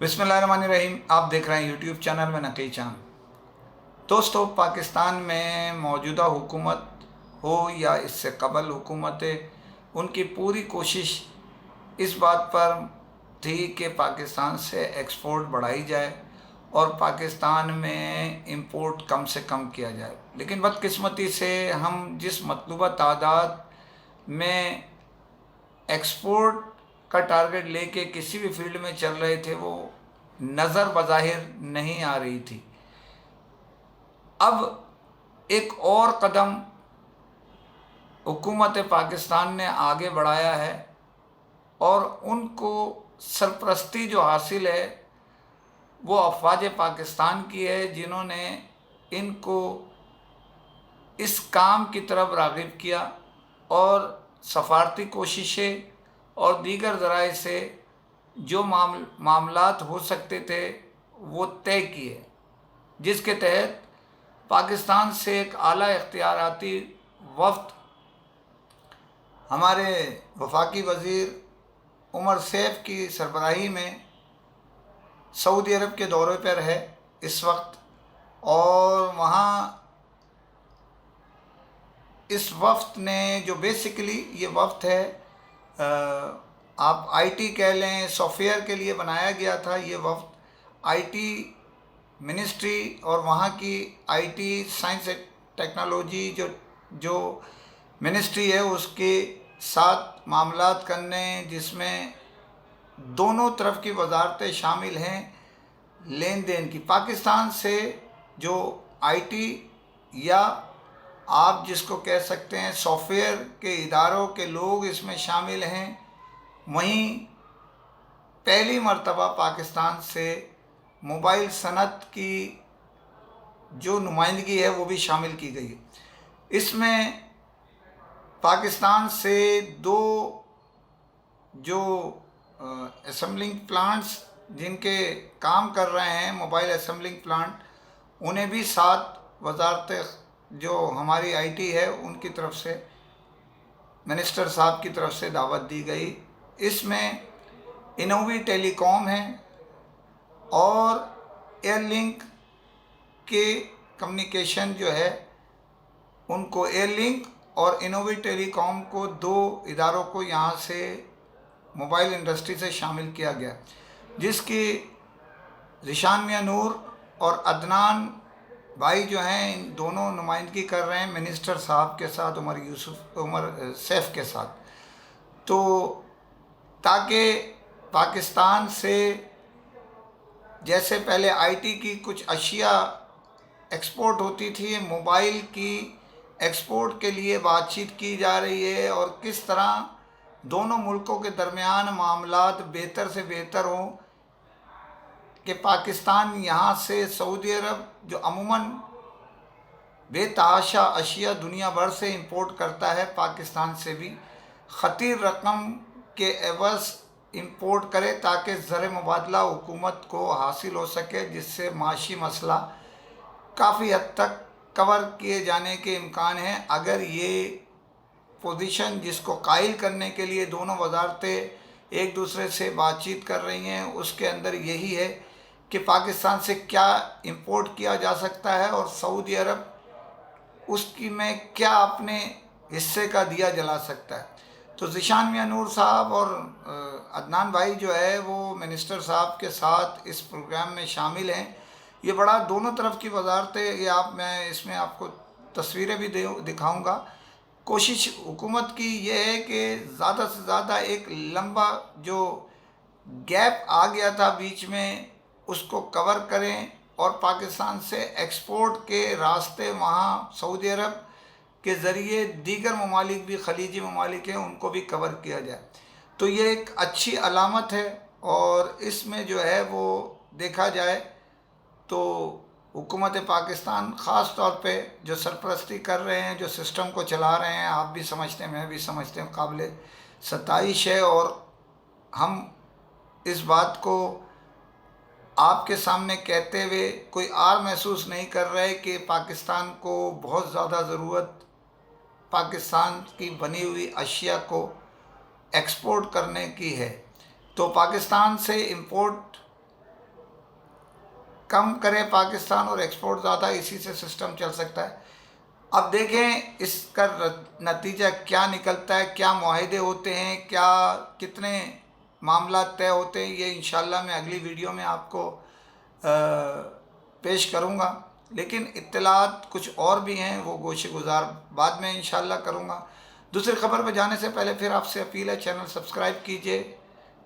बिस्मिल्लाहिर्रहमानिर्रहीम। आप देख रहे हैं यूट्यूब चैनल में नकी चांद। दोस्तों, पाकिस्तान में मौजूदा हुकूमत हो या इससे कबल हुकूमतें, उनकी पूरी कोशिश इस बात पर थी कि पाकिस्तान से एक्सपोर्ट बढ़ाई जाए और पाकिस्तान में इंपोर्ट कम से कम किया जाए। लेकिन बदकिस्मती से हम जिस मतलूबा तादाद में एक्सपोर्ट का टारगेट लेके किसी भी फील्ड में चल रहे थे, वो नज़र बज़ाहिर नहीं आ रही थी। अब एक और कदम हुकूमत पाकिस्तान ने आगे बढ़ाया है और उनको सरपरस्ती जो हासिल है वो अफवाज पाकिस्तान की है, जिन्होंने इनको इस काम की तरफ राग़िब किया और सफारती कोशिशें और दीगर ज़राए से जो मामलात हो सकते थे वो तय किए, जिसके तहत पाकिस्तान से एक आला इख्तियाराती वफ़द हमारे वफाकी वज़ीर उमर सैफ की सरबराही में सऊदी अरब के दौरे पर है इस वक्त। और वहाँ इस वफ़द ने जो बेसिकली ये वफ़द है, आप आईटी कह लें, सॉफ्टवेयर के लिए बनाया गया था। ये वफ़द आईटी मिनिस्ट्री और वहाँ की आईटी साइंस एंड टेक्नोलॉजी जो मिनिस्ट्री है उसके साथ मामलात करने, जिसमें दोनों तरफ की वजारतें शामिल हैं लेन देन की। पाकिस्तान से जो आईटी या आप जिसको कह सकते हैं सॉफ्टवेयर के इदारों के लोग इसमें शामिल हैं, वहीं पहली मर्तबा पाकिस्तान से मोबाइल सनत की जो नुमाइंदगी है वो भी शामिल की गई है। इसमें पाकिस्तान से दो जो असेंबलिंग प्लांट्स जिनके काम कर रहे हैं, मोबाइल असेंबलिंग प्लांट, उन्हें भी 7 वजारतें जो हमारी आईटी है उनकी तरफ से, मिनिस्टर साहब की तरफ से दावत दी गई। इसमें इनोवी टेलीकॉम है और एयरलिंक के कम्युनिकेशन जो है उनको, एयरलिंक और इनोवी टेलीकॉम को, 2 इदारों को यहाँ से मोबाइल इंडस्ट्री से शामिल किया गया, जिसकी ज़िशान मियां नूर और अदनान भाई जो हैं, इन दोनों नुमाइंदगी कर रहे हैं मिनिस्टर साहब के साथ, उमर सैफ के साथ। तो ताकि पाकिस्तान से जैसे पहले आईटी की कुछ अशिया एक्सपोर्ट होती थी, मोबाइल की एक्सपोर्ट के लिए बातचीत की जा रही है और किस तरह दोनों मुल्कों के दरमियान मामलात बेहतर से बेहतर हों कि पाकिस्तान यहाँ से सऊदी अरब जो अमूमन बेतहाशा अशिया दुनिया भर से इंपोर्ट करता है, पाकिस्तान से भी ख़तीर रकम के एवज़ इंपोर्ट करे ताकि ज़र मुबादला हुकूमत को हासिल हो सके, जिससे माशी मसला काफ़ी हद तक कवर किए जाने के इम्कान हैं। अगर ये पोजीशन जिसको कायल करने के लिए दोनों वजारतें एक दूसरे से बातचीत कर रही हैं, उसके अंदर यही है कि पाकिस्तान से क्या इंपोर्ट किया जा सकता है और सऊदी अरब उसकी में क्या अपने हिस्से का दिया जला सकता है। तो ज़िशान मियां नूर साहब और अदनान भाई जो है वो मिनिस्टर साहब के साथ इस प्रोग्राम में शामिल हैं। ये बड़ा दोनों तरफ की वजारतें, ये मैं इसमें आपको तस्वीरें भी दिखाऊंगा। कोशिश हुकूमत की ये है कि ज़्यादा से ज़्यादा एक लंबा जो गैप आ गया था बीच में, उसको कवर करें और पाकिस्तान से एक्सपोर्ट के रास्ते वहाँ सऊदी अरब के ज़रिए दीगर ममालिक भी, खलीजी ममालिक हैं, उनको भी कवर किया जाए। तो ये एक अच्छी अलामत है और इसमें जो है वो देखा जाए तो हुकूमत पाकिस्तान ख़ास तौर पे जो सरपरस्ती कर रहे हैं, जो सिस्टम को चला रहे हैं, आप भी समझते हैं, मैं भी समझते हैं, काबिल सताइश है। और हम इस बात को आपके सामने कहते हुए कोई आर महसूस नहीं कर रहे कि पाकिस्तान को बहुत ज़्यादा ज़रूरत पाकिस्तान की बनी हुई अशिया को एक्सपोर्ट करने की है। तो पाकिस्तान से इंपोर्ट कम करे पाकिस्तान और एक्सपोर्ट ज़्यादा, इसी से सिस्टम चल सकता है। अब देखें इसका नतीजा क्या निकलता है, क्या मुआहदे होते हैं, क्या कितने मामला तय होते हैं, ये इंशाल्लाह मैं अगली वीडियो में आपको पेश करूँगा। लेकिन इत्तलात कुछ और भी हैं, वो गोशे गुजार बाद में इंशाल्लाह करूँगा। दूसरी खबर पर जाने से पहले फिर आपसे अपील है, चैनल सब्सक्राइब कीजिए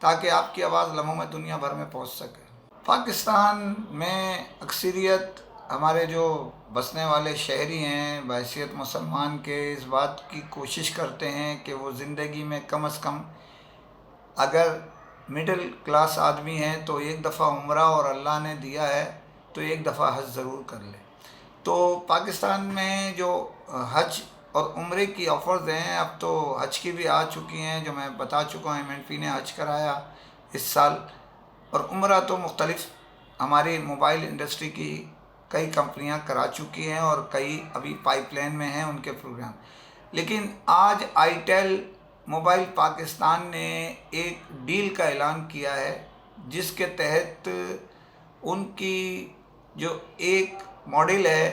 ताकि आपकी आवाज़ लम्हों में दुनिया भर में पहुँच सके। पाकिस्तान में अक्सरियत हमारे जो बसने वाले शहरी हैं बहैसियत मुसलमान के इस बात की कोशिश करते हैं कि वो ज़िंदगी में कम से कम, अगर मिडिल क्लास आदमी हैं तो एक दफ़ा उम्रा और अल्लाह ने दिया है तो एक दफ़ा हज ज़रूर कर ले। तो पाकिस्तान में जो हज और उम्रे की ऑफ़र्स हैं, अब तो हज की भी आ चुकी हैं, जो मैं बता चुका हूँ। MNP ने हज कराया इस साल, और उम्रा तो मुख्तलिफ़ हमारी मोबाइल इंडस्ट्री की कई कंपनियां करा चुकी हैं और कई अभी पाइपलाइन में हैं उनके प्रोग्राम। लेकिन आज आईटेल मोबाइल पाकिस्तान ने एक डील का ऐलान किया है जिसके तहत उनकी जो एक मॉडल है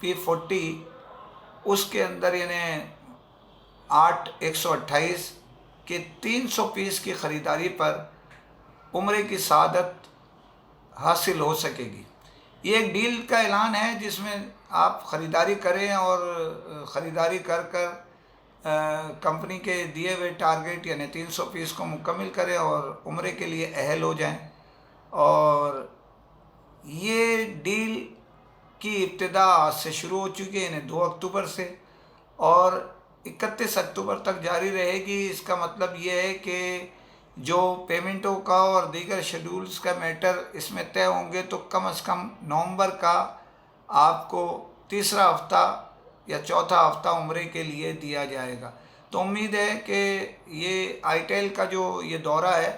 P40, उसके अंदर यानी 8/128 के 300 पीस की ख़रीदारी पर उम्रे की सआदत हासिल हो सकेगी। ये एक डील का ऐलान है जिसमें आप ख़रीदारी करें और ख़रीदारी कर कर कंपनी के दिए हुए टारगेट यानी 300 पीस को मुकम्मल करें और उम्रे के लिए अहल हो जाएं। और ये डील की इब्तिदा आज से शुरू हो चुकी है, यानी 2 अक्टूबर से, और 31 अक्टूबर तक जारी रहेगी। इसका मतलब ये है कि जो पेमेंटों का और दीगर शेड्यूल्स का मैटर इसमें तय होंगे तो कम से कम नवंबर का आपको तीसरा हफ्ता या चौथा हफ्ता उम्रे के लिए दिया जाएगा। तो उम्मीद है कि ये आईटेल का जो ये दौरा है,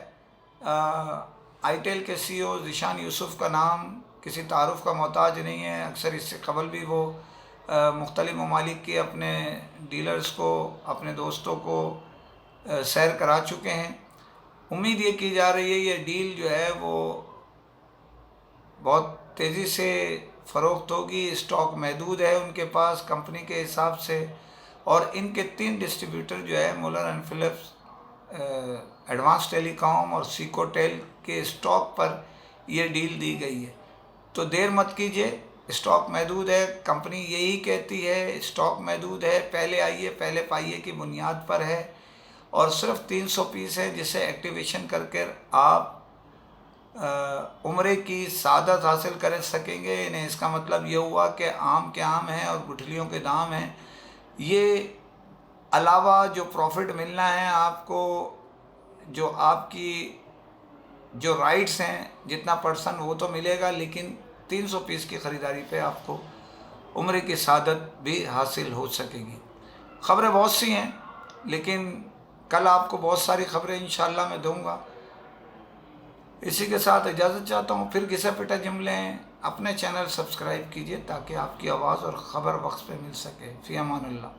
आईटेल के CEO ज़ीशान यूसुफ का नाम किसी तारुफ का मोहताज नहीं है। अक्सर इससे कबल भी वो मुख्तलिफ ममालिक के अपने डीलर्स को, अपने दोस्तों को सैर करा चुके हैं। उम्मीद ये की जा रही है ये डील जो है वो बहुत तेज़ी से फ़रोख्त होगी। स्टॉक महदूद है उनके पास कंपनी के हिसाब से, और इनके 3 डिस्ट्रीब्यूटर जो है मुलर एंड फिलिप्स, एडवांस टेलीकॉम और सिकोटेल के स्टॉक पर यह डील दी गई है। तो देर मत कीजिए, स्टॉक महदूद है, कंपनी यही कहती है स्टॉक महदूद है, पहले आइए पहले पाइए की बुनियाद पर है, और सिर्फ 300 पीस है जिसे एक्टिवेशन करके आप उम्रे की सआदत हासिल कर सकेंगे। यानी इसका मतलब ये हुआ कि आम के आम हैं और गुठलियों के दाम हैं। ये अलावा जो प्रॉफिट मिलना है आपको, जो आपकी जो राइट्स हैं जितना % वो तो मिलेगा, लेकिन 300 पीस की ख़रीदारी पे आपको उम्रे की सआदत भी हासिल हो सकेगी। ख़बरें बहुत सी हैं, लेकिन कल आपको बहुत सारी ख़बरें इंशाल्लाह मैं दूंगा। इसी के साथ इजाज़त चाहता हूँ, फिर घिसा पिटा जुमलें। अपने चैनल सब्सक्राइब कीजिए ताकि आपकी आवाज़ और ख़बर वक्त पे मिल सके। फ़ी अमानिल्लाह।